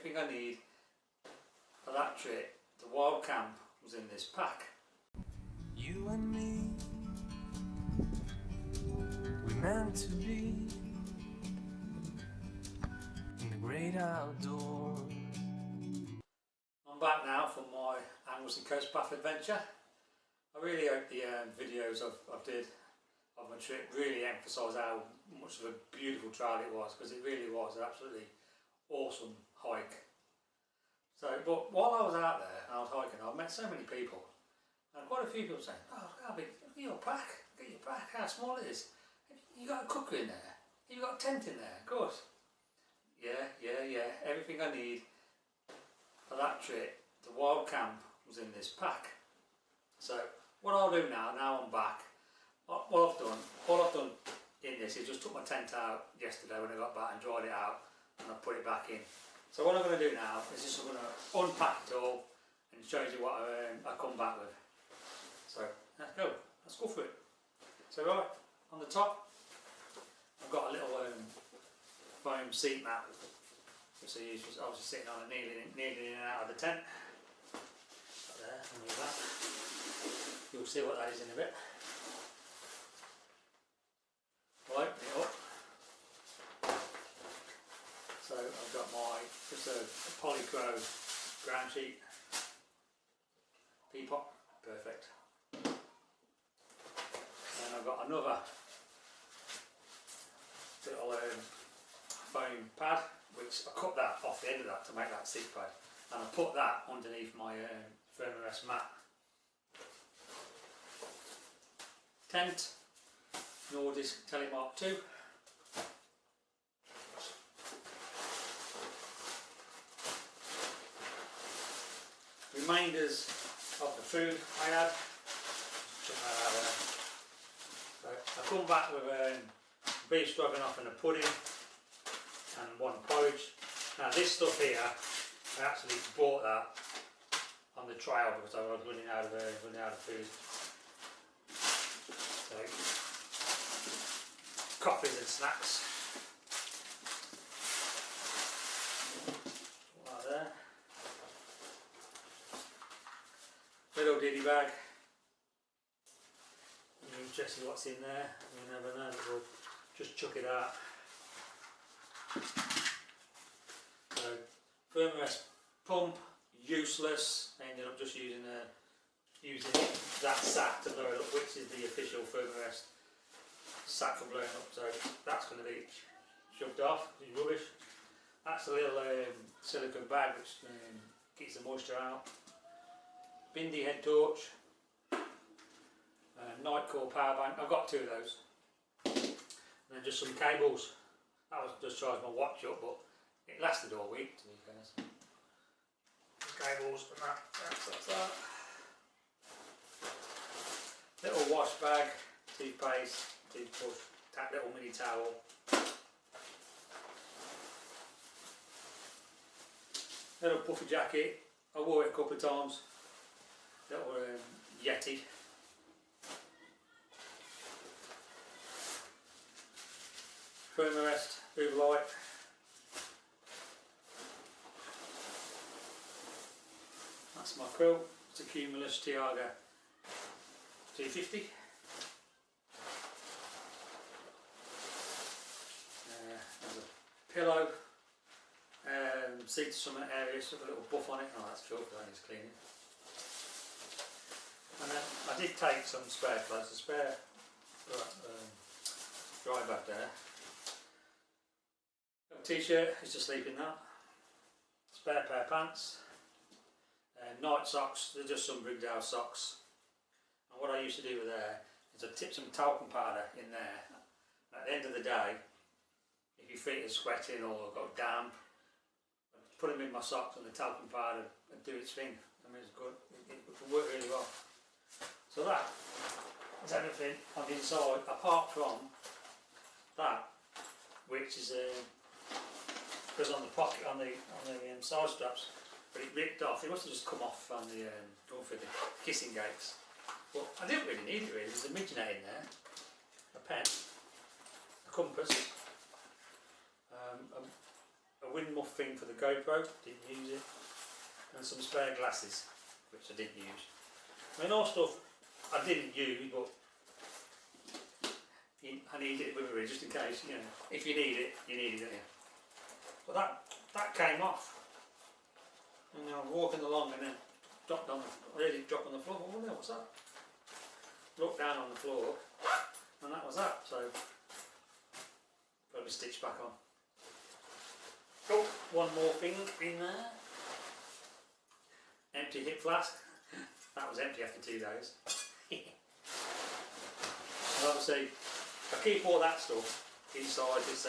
everything I need for that trip to Wild Camp was in this pack. You and me, we meant to be in the great outdoors. I'm back now for my Anglesey Coast Path adventure. I really hope the videos I did of my trip really emphasise how much of a beautiful trail it was, because it really was an absolutely awesome hike. So, but while I was out there and I was hiking, I met so many people, and quite a few people saying, "Oh, Albie, look at your pack! Look at your pack! How small it is! You got a cooker in there? You got a tent in there? Of course." Yeah. Everything I need for that trip to Wild Camp was in this pack. So what I'll do now I'm back, all I've done in this is just took my tent out yesterday when I got back and dried it out, and I put it back in. So what I'm going to do now is just I'm going to unpack it all and show you what I come back with. So let's go for it. So right, on the top I've got a little foam seat mat, which I use for obviously sitting on and kneeling in and out of the tent. Got there, and move that. You'll see what that is in a bit. I'll open it up. So I've got just a polycro ground sheet, peapot, perfect. And I've got another little foam pad, which I cut that off the end of that to make that seat pad, and I put that underneath my firmware mat. Tent, Nordisk Telemark 2. Remainders of the food I had. Chuck that out there. So I come back with beef stroganoff and a pudding and one porridge. Now this stuff here, I actually bought that on the trail because I was running out of food. So coffees and snacks. Right there. Little diddy bag. You're interested what's in there. You never know. We'll just chuck it out. So firmware pump, useless. I ended up just using that sack to blow it up, which is the official firmware sack for blowing up. So that's going to be shoved off. It's rubbish. That's a little silicone bag which keeps the moisture out. Bindi head torch, night core power bank. I've got two of those, and then just some cables. That was just charged my watch up, but it lasted all week to be fair. Cables and that's that. Little wash bag, toothpaste, toothbrush, little mini towel. Little puffy jacket. I wore it a couple of times. Little Yeti. Firmware Uber light. That's my quill. It's a Cumulus Tiaga 250. There's a pillow. Seat to summit area, so a little buff on it. Oh, that's filthy, that needs cleaning. And then I did take some spare clothes, a spare dry bag there. Got a t-shirt, is to sleep in that. Spare pair of pants. Night socks, they're just some rigged out socks. And what I used to do with there is I tip some talcum powder in there. And at the end of the day, if your feet are sweating or got damp, I put them in my socks and the talcum powder and do its thing. I mean, it's good, it worked really well. So that is everything on the inside, apart from that, which is goes on the pocket on the side straps, but it ripped off. It must have just come off on the kissing gates. But I didn't really need it really. There's a midget in there, a pen, a compass, a a wind muff thing for the GoPro, didn't use it, and some spare glasses, which I didn't use. I mean, all stuff I didn't use, but I needed it with me just in case, you know, if you need it, don't you? But that came off. And I was walking along and then dropped on the, I heard it drop on the floor. Oh no, what's that? Looked down on the floor and that was that. So got to be stitched back on. Oh, one more thing in there. Empty hip flask. That was empty after 2 days. And obviously I keep all that stuff inside this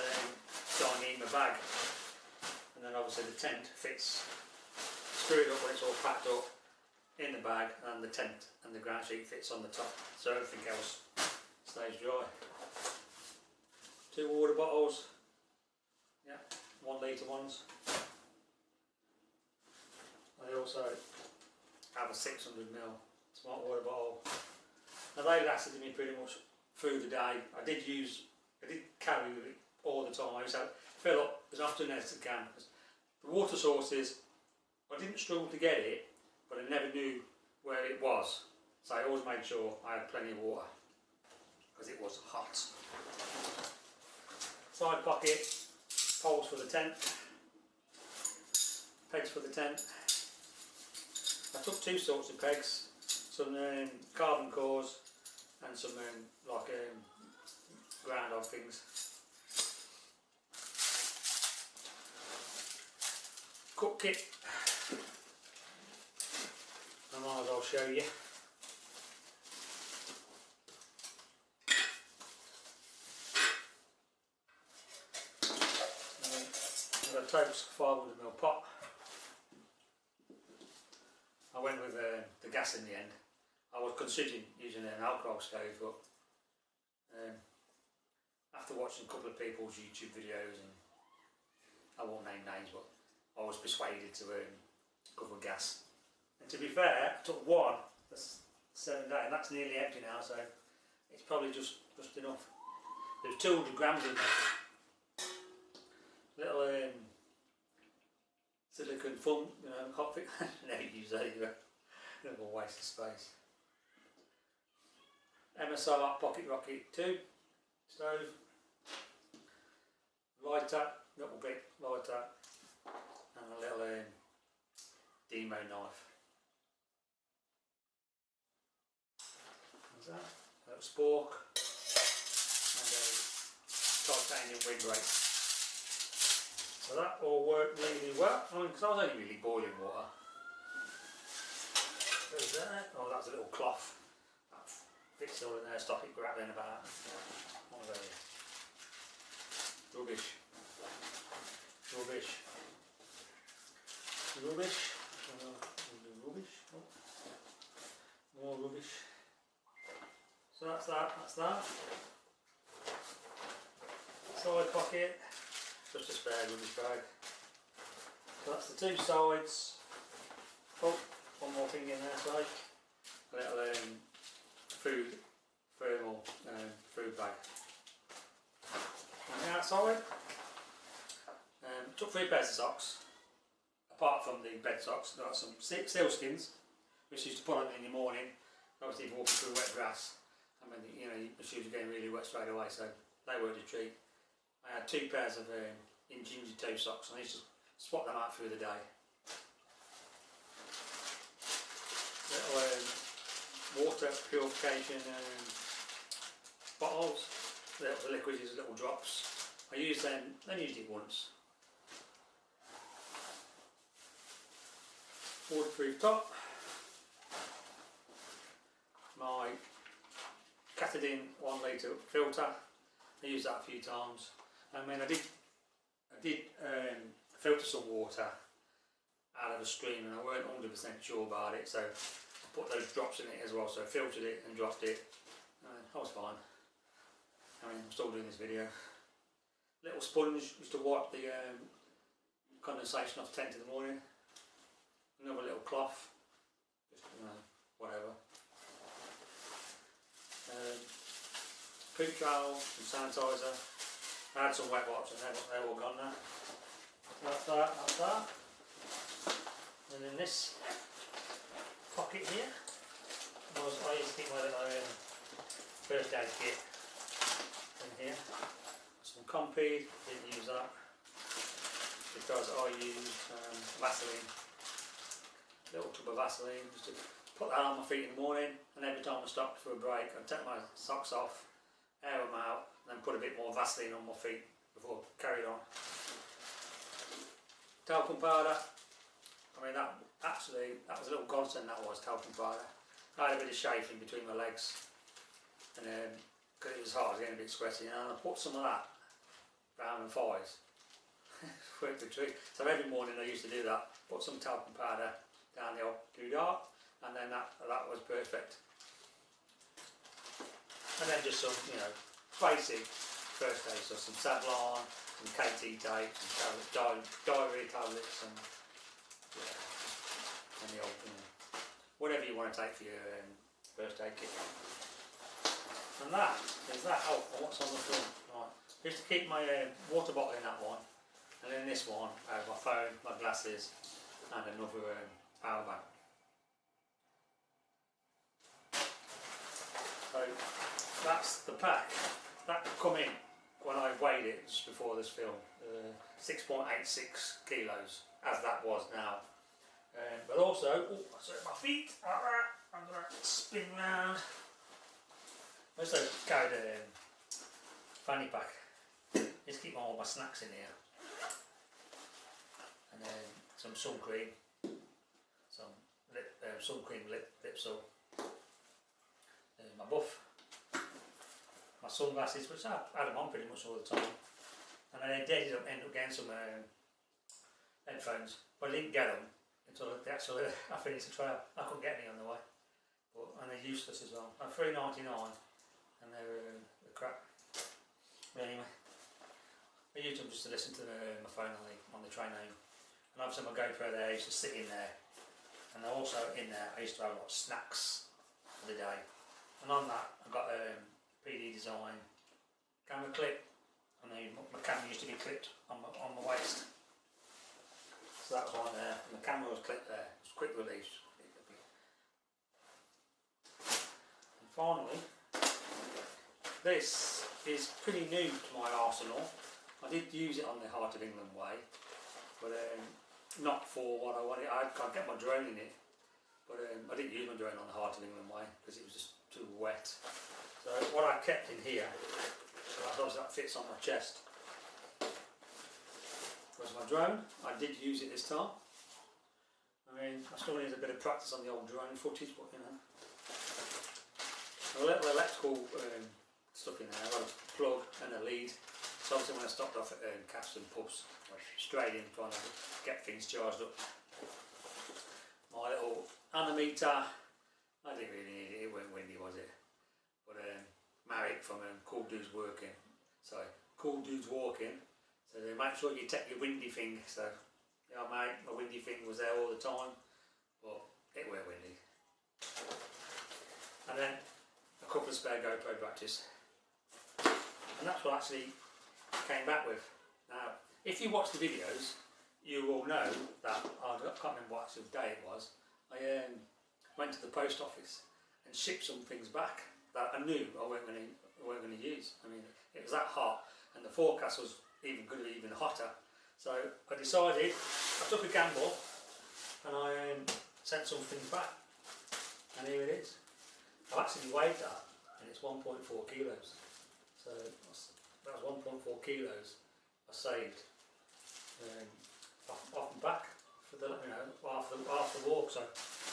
Dyneema bag, and then obviously the tent fits screwed up when it's all packed up in the bag, and the tent and the ground sheet fits on the top, so everything else stays dry. 2 water bottles, yeah, 1 litre ones. I also have a 600ml smart water bottle. Now they lasted me pretty much through the day. I did carry it all the time, so fill up as often as I can. The water sources, I didn't struggle to get it, but I never knew where it was, so I always made sure I had plenty of water because it was hot. Side pocket, poles for the tent, pegs for the tent. I took 2 sorts of pegs, some carbon cores and some groundhog things. Cook kit, I might as well show you. I've got a Toast 500ml pot. I went with the gas in the end. I was considering using an alcohol stove, but after watching a couple of people's YouTube videos, and I won't name names, but I was persuaded to go for gas. And to be fair, I took 1 that's 7 days, and that's nearly empty now, so it's probably just enough. There's 200 grams in there. Little silicone foam, you know, hot fix. Never use that either. Never waste of space. MSR Pocket Rocket 2 stove. Lighter, little bit lighter, and a little demo knife. What's that? A little spork and a titanium wind rake. So that all worked really well. I mean, because I was only really boiling water. There's that. Oh, that's a little cloth. That fits all in there, stop it grabbing about. One of those. Rubbish. Rubbish. Rubbish. Rubbish. Oh. More rubbish. So that's that. That's that. Side pocket. Just a spare rubbish bag. So that's the 2 sides. Oh, one more thing in there, sorry. A little thermal food bag. On the outside, took 3 pairs of socks. Apart from the bed socks, got some sealskins, which you used to put on in the morning. Obviously, if you're walking through wet grass, I mean, you know, your shoes are getting really wet straight away, so they were a treat. I had 2 pairs of ginger toe socks, and I used to swap them out through the day. Little water purification bottles. The liquid is little drops. I used them, only used it once. Waterproof top. My Catadin 1 litre filter. I used that a few times. I mean, I did filter some water out of a stream, and I weren't 100% sure about it, so I put those drops in it as well. So I filtered it and dropped it. I was fine. I mean, I'm still doing this video. Little sponge used to wipe the condensation off the tent in the morning. Another little cloth, just, you know, whatever. Poop towel, some sanitizer. I had some wet wipes and they're all gone now. That's that, that's that. And in this pocket here was, I used to keep my little first aid kit in here. Some Compeed, didn't use that because I used Vaseline, a little tub of Vaseline, just to put that on my feet in the morning, and every time I stopped for a break I'd take my socks off, air them out, and then put a bit more Vaseline on my feet before I carried on. Talcum powder, I mean that was a little godsend, that was talcum powder. I had a bit of chafing between my legs, and because it was hot, I was getting a bit sweaty, and I put some of that round and thighs. Worked a treat. So every morning I used to do that, put some talcum powder down the old doodah, and then that was perfect. And then just some, you know, basic first aid, so some Savlon, some KT tape, some diarrhea tablets, and yeah, and the old, you know, whatever you want to take for your first aid kit. And that is that. Oh, and what's on the front? Right, just to keep my water bottle in that one, and then this one I have my phone, my glasses, and another power bank. So that's the pack. That come in when I weighed it just before this film, 6.86 kilos, as that was now. But also, so my feet like that, I'm going to spin round. I also carried a fanny pack, just keep all my snacks in here. And then some sun cream, some sun cream lip soap, my buff, my sunglasses, which I had them on pretty much all the time, and then I ended up getting some headphones, but I didn't get them until I finished the trail. I couldn't get any on the way, and they're useless as well. They're $3.99 and they're crap. But anyway, I used them just to listen to my phone on the train home, and obviously my GoPro there, I used to sit in there, and also in there I used to have a lot of snacks for the day. And on that I got a PD Design camera clip, and then my camera used to be clipped on my waist. So that was on there, and the camera was clipped there. It was quick release. And finally, this is pretty new to my arsenal. I did use it on the Heart of England way, but not for what I wanted. I can't get my drone in it, but I didn't use my drone on the Heart of England way because it was just too wet. So what I kept in here, so that fits on my chest, was my drone. I did use it this time. I mean, I still need a bit of practice on the old drone footage, but you know. A little electrical stuff in there. I got a plug and a lead. So obviously when I stopped off at Caps and Pubs, I was straight in trying to get things charged up. My little anemometer, I didn't really need it, it wasn't windy, was it? But Marek from Cool Dudes Walking, so they make sure you take your windy thing. So yeah, mate, my windy thing was there all the time, but it weren't windy. And then a couple of spare GoPro batteries, and that's what I actually came back with. Now, if you watch the videos, you will know that I can't remember what actual day it was. I went to the post office and shipped some things back that I knew I weren't going to use. I mean, it was that hot, and the forecast was going to be even hotter. So I decided, I took a gamble, and I sent some things back, and here it is. I've actually weighed that, and it's 1.4 kilos. So that was 1.4 kilos I saved off and back for the, you know, after the walk. So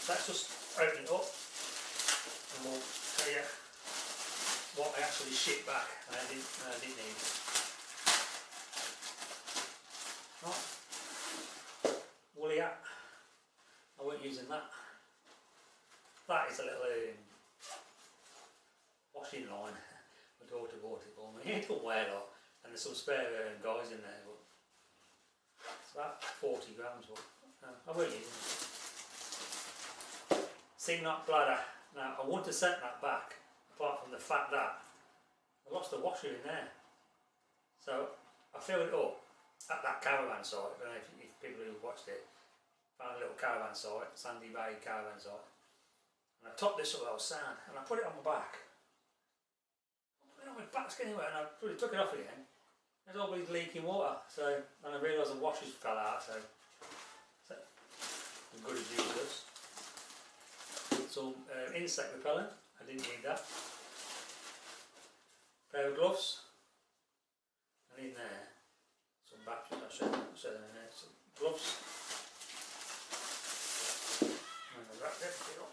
let's just open it up, and we'll tell you what I actually shipped back and I didn't need. Right. Woolly hat. I weren't using that. That is a little washing line. My daughter bought it for me. It don't wear a lot, and there's some spare guys in there. But it's about 40 grams. But I weren't using it. Signot bladder. Now I want to send that back. Apart from the fact that I lost the washer in there, so I filled it up at that caravan site. I don't know if people who watched it found a little caravan site, Sandy Bay caravan site, and I topped this up with old sand and I put it on my back. I put it on my back anyway, and I took it off again. There's all these leaking water, so and I realised the washers fell out, so as good as useless. Some insect repellent, I didn't need that. Pair of gloves, and in there some batteries. I'll show them in there. Some gloves. And I wrapped everything up.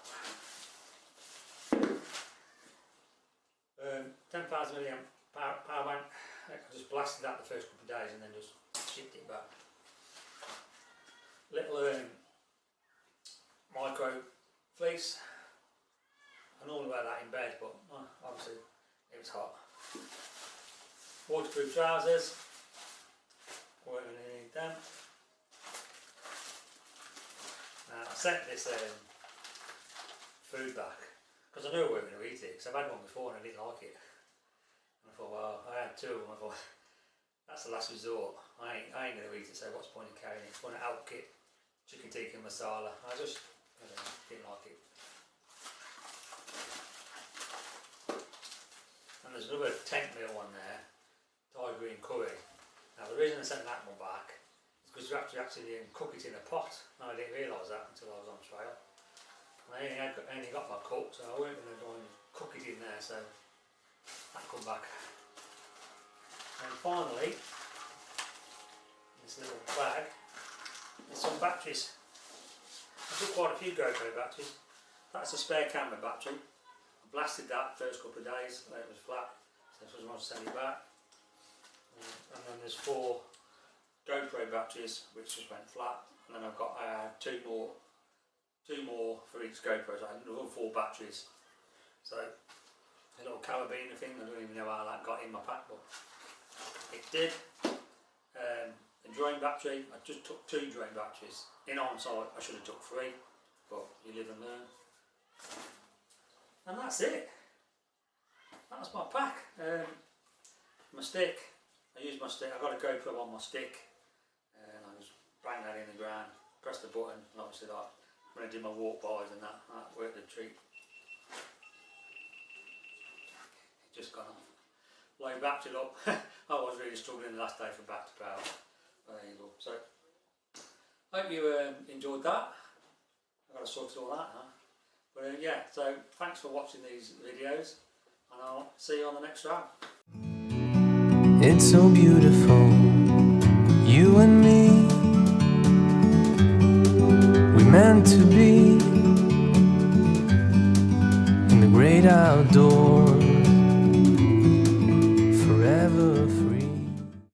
10,000 milliamp power bank. I just blasted that the first couple of days and then just shipped it back. Little micro fleece. I normally wear that in bed, but obviously it was hot. Waterproof trousers. We're going to need them. Now I sent this food back because I knew we were going to eat it, because I've had one before and I didn't like it. And I thought, well, I had 2 of them. I thought, that's the last resort. I ain't going to eat it, so what's the point in carrying it? It's one out kit, chicken tikka masala. I don't know, didn't like it. And there's another tent meal one there, Thai green curry. Now the reason I sent that one back is because you have to actually cook it in a pot. And I didn't realise that until I was on trail. And I only got my cook, so I weren't going to go and cook it in there, so that come back. And finally, this little bag, there's some batteries. I took quite a few GoPro batteries. That's a spare camera battery. I blasted that first couple of days, it was flat, so I want to send it back. And then there's 4 GoPro batteries which just went flat, and then I've got 2 more for each GoPro, so I had another 4 batteries. So a little carabiner thing, I don't even know how that got in my pack, but it did. A drone battery, I just took 2 drone batteries. In hindsight I should have took 3, but you live and learn. And that's it. That's my pack. My stick, I used my stick, I got a GoPro on my stick, and I just bang that in the ground, press the button, and obviously like when I did my walk bys and that worked a treat. It just gone off. Well, I backed it up. I was really struggling the last day for back to power. But there you go. So, hope you enjoyed that. I've got to sort all that now. But yeah, so thanks for watching these videos, and I'll see you on the next round. It's so beautiful, you and me. We meant to be in the great outdoors.